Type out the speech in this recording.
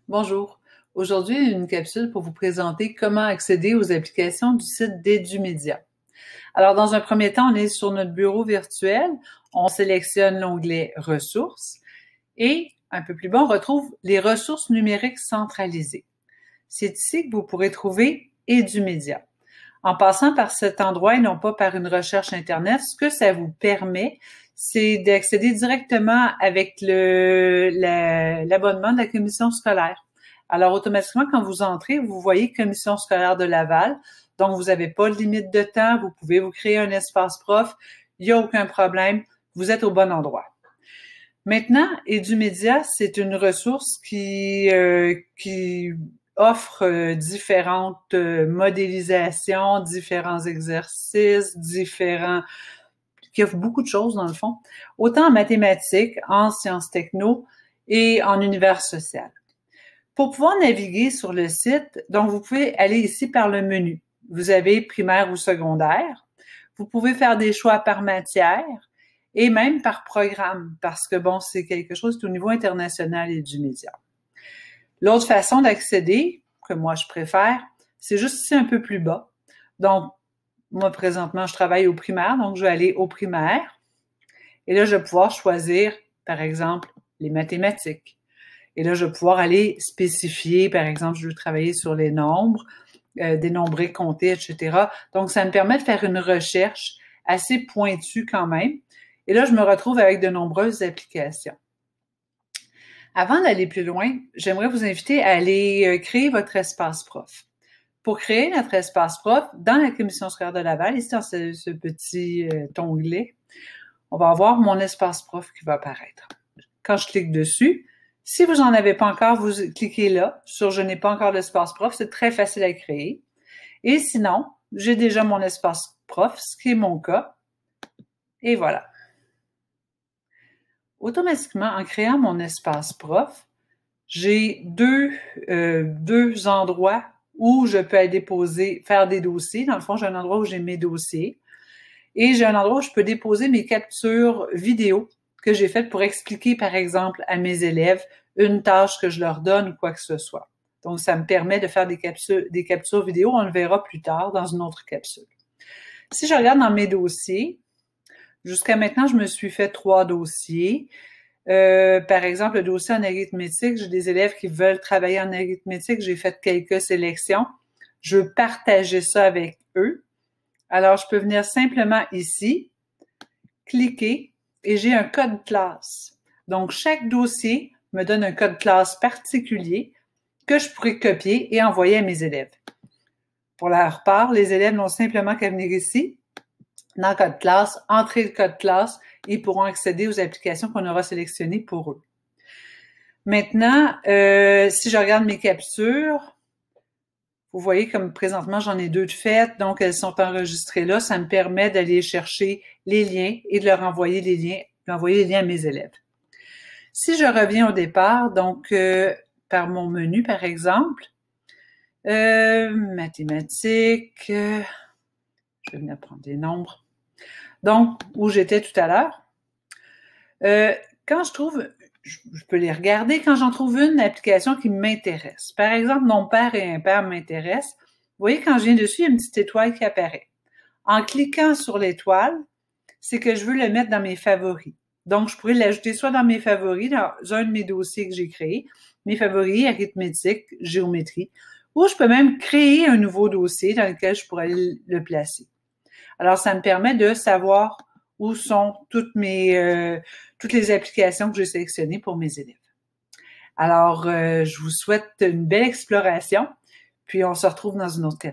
Bonjour. Aujourd'hui, une capsule pour vous présenter comment accéder aux applications du site d'Edumedia. Alors, dans un premier temps, on est sur notre bureau virtuel, on sélectionne l'onglet Ressources et un peu plus bas, on retrouve les ressources numériques centralisées. C'est ici que vous pourrez trouver Edumedia. En passant par cet endroit et non pas par une recherche Internet, ce que ça vous permet, c'est d'accéder directement avec l'abonnement de la commission scolaire. Alors, automatiquement, quand vous entrez, vous voyez Commission scolaire de Laval. Donc, vous n'avez pas de limite de temps. Vous pouvez vous créer un espace prof. Il n'y a aucun problème. Vous êtes au bon endroit. Maintenant, Edumedia, c'est une ressource qui offre différentes modélisations, différents exercices, qui offre beaucoup de choses dans le fond, autant en mathématiques, en sciences techno et en univers social. Pour pouvoir naviguer sur le site, donc vous pouvez aller ici par le menu. Vous avez primaire ou secondaire. Vous pouvez faire des choix par matière et même par programme, parce que bon, c'est quelque chose qui est au niveau international et du média. L'autre façon d'accéder, que moi je préfère, c'est juste ici un peu plus bas. Donc, moi présentement, je travaille au primaire, donc je vais aller au primaire. Et là, je vais pouvoir choisir, par exemple, les mathématiques. Et là, je vais pouvoir aller spécifier, par exemple, je veux travailler sur les nombres, dénombrer, compter, etc. Donc, ça me permet de faire une recherche assez pointue quand même. Et là, je me retrouve avec de nombreuses applications. Avant d'aller plus loin, j'aimerais vous inviter à aller créer votre espace prof. Pour créer notre espace prof, dans la commission scolaire de Laval, ici dans ce petit onglet, on va avoir mon espace prof qui va apparaître. Quand je clique dessus, si vous n'en avez pas encore, vous cliquez là sur « Je n'ai pas encore d'espace prof », c'est très facile à créer. Et sinon, j'ai déjà mon espace prof, ce qui est mon cas. Et voilà. Automatiquement, en créant mon espace prof, j'ai deux endroits où je peux aller faire des dossiers. Dans le fond, j'ai un endroit où j'ai mes dossiers. Et j'ai un endroit où je peux déposer mes captures vidéo que j'ai faites pour expliquer, par exemple, à mes élèves une tâche que je leur donne ou quoi que ce soit. Donc, ça me permet de faire des captures vidéo. On le verra plus tard dans une autre capsule. Si je regarde dans mes dossiers, jusqu'à maintenant, je me suis fait 3 dossiers. Par exemple, le dossier en arithmétique, j'ai des élèves qui veulent travailler en arithmétique. J'ai fait quelques sélections. Je veux partager ça avec eux. Alors, je peux venir simplement ici, cliquer, et j'ai un code classe. Donc, chaque dossier me donne un code classe particulier que je pourrais copier et envoyer à mes élèves. Pour leur part, les élèves n'ont simplement qu'à venir ici, dans le code classe, entrer le code classe, et ils pourront accéder aux applications qu'on aura sélectionnées pour eux. Maintenant, si je regarde mes captures, vous voyez comme présentement, j'en ai 2 de faites, donc elles sont enregistrées là. Ça me permet d'aller chercher les liens et de leur envoyer les liens à mes élèves. Si je reviens au départ, donc par mon menu, par exemple, mathématiques, je vais venir prendre des nombres. Donc, où j'étais tout à l'heure. Quand je trouve, je peux les regarder, quand j'en trouve une application qui m'intéresse. Par exemple, non-pair et impair m'intéresse. Vous voyez, quand je viens dessus, il y a une petite étoile qui apparaît. En cliquant sur l'étoile, c'est que je veux le mettre dans mes favoris. Donc, je pourrais l'ajouter soit dans mes favoris, dans un de mes dossiers que j'ai créé, mes favoris, arithmétique, géométrie, ou je peux même créer un nouveau dossier dans lequel je pourrais le placer. Alors, ça me permet de savoir où sont toutes les applications que j'ai sélectionnées pour mes élèves. Alors, je vous souhaite une belle exploration, puis on se retrouve dans une autre capsule.